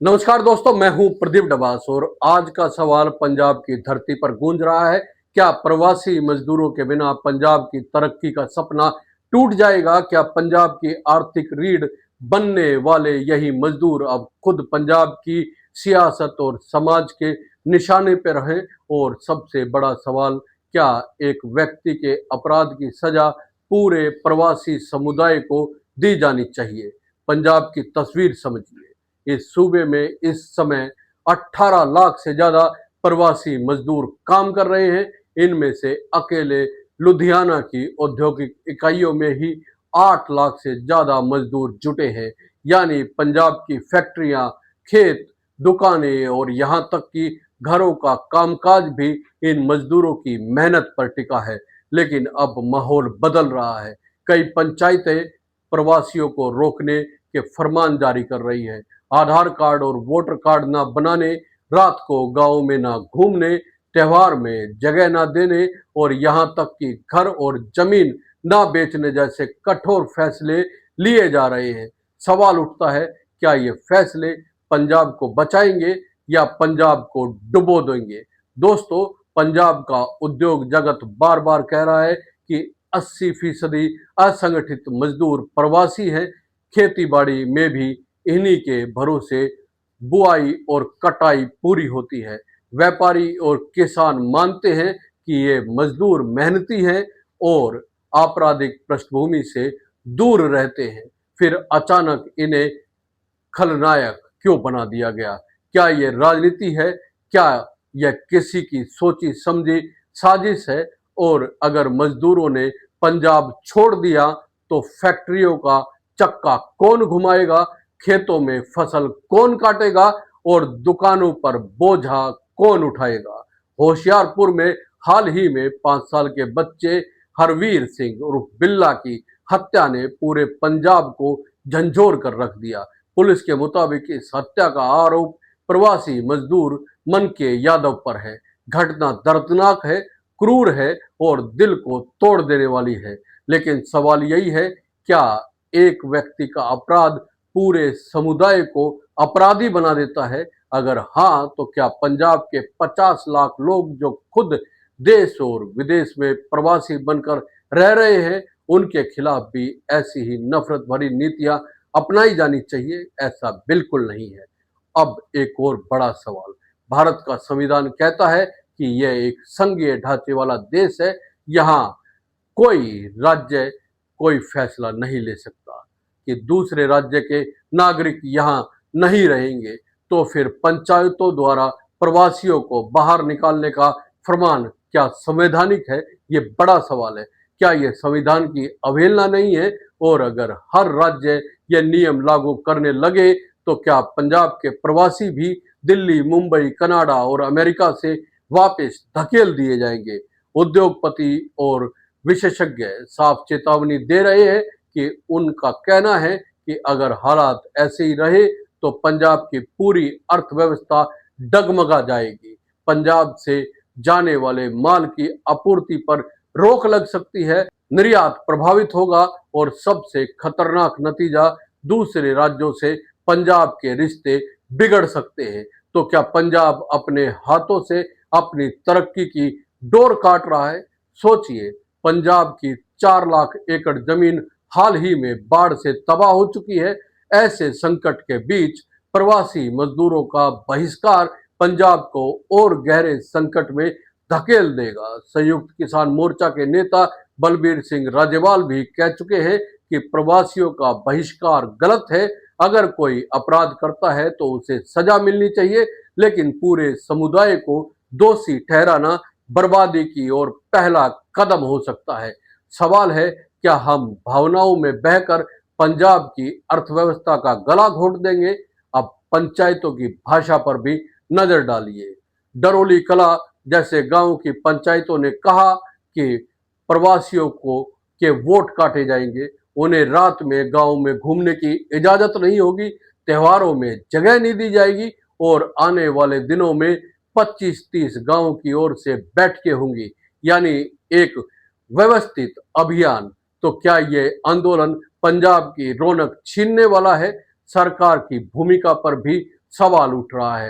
नमस्कार दोस्तों, मैं हूं प्रदीप डबास और आज का सवाल पंजाब की धरती पर गूंज रहा है। क्या प्रवासी मजदूरों के बिना पंजाब की तरक्की का सपना टूट जाएगा? क्या पंजाब की आर्थिक रीढ़ बनने वाले यही मजदूर अब खुद पंजाब की सियासत और समाज के निशाने पर रहें? और सबसे बड़ा सवाल, क्या एक व्यक्ति के अपराध की सजा पूरे प्रवासी समुदाय को दी जानी चाहिए? पंजाब की तस्वीर समझिए। इस सूबे में इस समय 18 लाख से ज्यादा प्रवासी मजदूर काम कर रहे हैं। इनमें से अकेले लुधियाना की औद्योगिक इकाइयों में ही 8 लाख से ज्यादा मजदूर जुटे हैं। यानी पंजाब की फैक्ट्रियां, खेत, दुकानें और यहां तक कि घरों का कामकाज भी इन मजदूरों की मेहनत पर टिका है। लेकिन अब माहौल बदल रहा है। कई पंचायतें प्रवासियों को रोकने के फरमान जारी कर रही है। आधार कार्ड और वोटर कार्ड ना बनाने, रात को गांव में ना घूमने, त्योहार में जगह ना देने और यहां तक कि घर और जमीन ना बेचने जैसे कठोर फैसले लिए जा रहे हैं। सवाल उठता है, क्या ये फैसले पंजाब को बचाएंगे या पंजाब को डुबो देंगे? दोस्तों, पंजाब का उद्योग जगत बार बार कह रहा है कि 80% असंगठित मजदूर प्रवासी हैं। खेती बाड़ी में भी इन्हीं के भरोसे बुआई और कटाई पूरी होती है। व्यापारी और किसान मानते हैं कि ये मजदूर मेहनती हैं और आपराधिक पृष्ठभूमि से दूर रहते हैं। फिर अचानक इन्हें खलनायक क्यों बना दिया गया? क्या ये राजनीति है? क्या यह किसी की सोची समझी साजिश है? और अगर मजदूरों ने पंजाब छोड़ दिया तो फैक्ट्रियों का चक्का कौन घुमाएगा? खेतों में फसल कौन काटेगा? और दुकानों पर बोझा कौन उठाएगा? होशियारपुर में हाल ही में 5 साल के बच्चे हरवीर सिंह उर्फ बिल्ला की हत्या ने पूरे पंजाब को झंझोर कर रख दिया। पुलिस के मुताबिक इस हत्या का आरोप प्रवासी मजदूर मन के यादव पर है। घटना दर्दनाक है, क्रूर है और दिल को तोड़ देने वाली है। लेकिन सवाल यही है, क्या एक व्यक्ति का अपराध पूरे समुदाय को अपराधी बना देता है? अगर हाँ, तो क्या पंजाब के 50 लाख लोग जो खुद देश और विदेश में प्रवासी बनकर रह रहे हैं, उनके खिलाफ भी ऐसी ही नफरत भरी नीतियां अपनाई जानी चाहिए? ऐसा बिल्कुल नहीं है। अब एक और बड़ा सवाल, भारत का संविधान कहता है कि यह एक संघीय ढांचे वाला देश है। यहाँ कोई राज्य कोई फैसला नहीं ले सकता कि दूसरे राज्य के नागरिक यहाँ नहीं रहेंगे। तो फिर पंचायतों द्वारा प्रवासियों को बाहर निकालने का फरमान क्या संवैधानिक है? ये बड़ा सवाल है। क्या यह संविधान की अवहेलना नहीं है? और अगर हर राज्य यह नियम लागू करने लगे तो क्या पंजाब के प्रवासी भी दिल्ली, मुंबई, कनाडा और अमेरिका से वापस धकेल दिए जाएंगे? उद्योगपति और विशेषज्ञ साफ चेतावनी दे रहे हैं कि उनका कहना है कि अगर हालात ऐसे ही रहे तो पंजाब की पूरी अर्थव्यवस्था डगमगा जाएगी। पंजाब से जाने वाले माल की आपूर्ति पर रोक लग सकती है, निर्यात प्रभावित होगा और सबसे खतरनाक नतीजा, दूसरे राज्यों से पंजाब के रिश्ते बिगड़ सकते हैं। तो क्या पंजाब अपने हाथों से अपनी तरक्की की डोर काट रहा है? सोचिए, पंजाब की 4 लाख एकड़ जमीन हाल ही में बाढ़ से तबाह हो चुकी है। ऐसे संकट के बीच प्रवासी मजदूरों का बहिष्कार पंजाब को और गहरे संकट में धकेल देगा। संयुक्त किसान मोर्चा के नेता बलबीर सिंह राजेवाल भी कह चुके हैं कि प्रवासियों का बहिष्कार गलत है। अगर कोई अपराध करता है तो उसे सजा मिलनी चाहिए, लेकिन पूरे समुदाय को दोषी ठहराना बर्बादी की ओर पहला कदम हो सकता है। सवाल है, क्या हम भावनाओं में बहकर पंजाब की अर्थव्यवस्था का गला घोट देंगे? अब पंचायतों की भाषा पर भी नजर डालिए। डरोली कला जैसे गांव की पंचायतों ने कहा कि प्रवासियों को के वोट काटे जाएंगे, उन्हें रात में गांव में घूमने की इजाजत नहीं होगी, त्योहारों में जगह नहीं दी जाएगी और आने वाले दिनों में 25-30 गांव की ओर से बैठकें होंगी। यानी एक व्यवस्थित अभियान। तो क्या ये आंदोलन पंजाब की रौनक छीनने वाला है? सरकार की भूमिका पर भी सवाल उठ रहा है।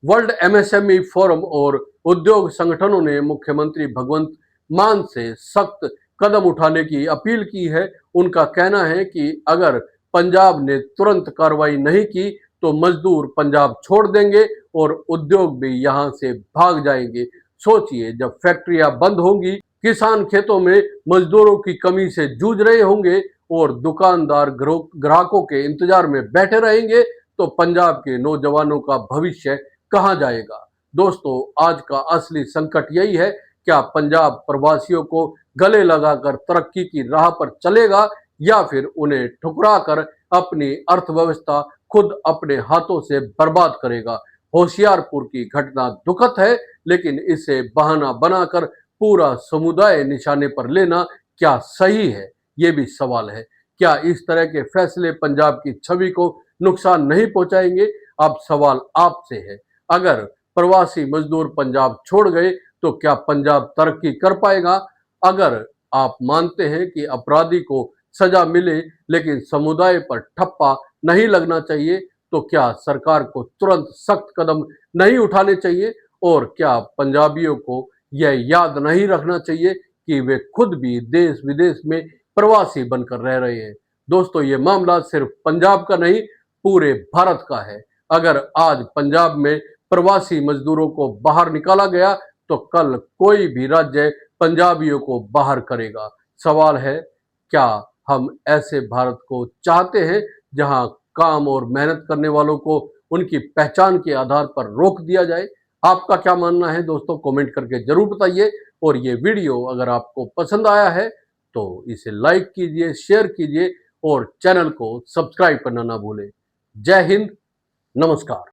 वर्ल्ड एमएसएमई फोरम और उद्योग संगठनों ने मुख्यमंत्री भगवंत मान से सख्त कदम उठाने की अपील की है। उनका कहना है कि अगर पंजाब ने तुरंत कार्रवाई नहीं की तो मजदूर पंजाब छोड़ देंगे और उद्योग भी यहां से भाग जाएंगे। सोचिए, जब फैक्ट्रियां बंद होंगी, किसान खेतों में मजदूरों की कमी से जूझ रहे होंगे और दुकानदार ग्राहकों के इंतजार में बैठे रहेंगे, तो पंजाब के नौजवानों का भविष्य कहां जाएगा। दोस्तों, आज का असली संकट यही है, क्या पंजाब प्रवासियों को गले लगाकर तरक्की की राह पर चलेगा या फिर उन्हें ठुकराकर अपनी अर्थव्यवस्था खुद अपने हाथों से बर्बाद करेगा। होशियारपुर की घटना दुखद है, लेकिन इसे बहाना बनाकर पूरा समुदाय निशाने पर लेना क्या सही है, ये भी सवाल है। क्या इस तरह के फैसले पंजाब की छवि को नुकसान नहीं पहुंचाएंगे? अब सवाल आपसे है, अगर प्रवासी मजदूर पंजाब छोड़ गए तो क्या पंजाब तरक्की कर पाएगा? अगर आप मानते हैं कि अपराधी को सजा मिले लेकिन समुदाय पर ठप्पा नहीं लगना चाहिए, तो क्या सरकार को तुरंत सख्त कदम नहीं उठाने चाहिए? और क्या पंजाबियों को यह याद नहीं रखना चाहिए कि वे खुद भी देश विदेश में प्रवासी बनकर रह रहे हैं? दोस्तों, ये मामला सिर्फ पंजाब का नहीं, पूरे भारत का है। अगर आज पंजाब में प्रवासी मजदूरों को बाहर निकाला गया तो कल कोई भी राज्य पंजाबियों को बाहर करेगा। सवाल है, क्या हम ऐसे भारत को चाहते हैं जहां काम और मेहनत करने वालों को उनकी पहचान के आधार पर रोक दिया जाए? आपका क्या मानना है दोस्तों, कमेंट करके जरूर बताइए। और ये वीडियो अगर आपको पसंद आया है तो इसे लाइक कीजिए, शेयर कीजिए और चैनल को सब्सक्राइब करना ना भूलें। जय हिंद, नमस्कार।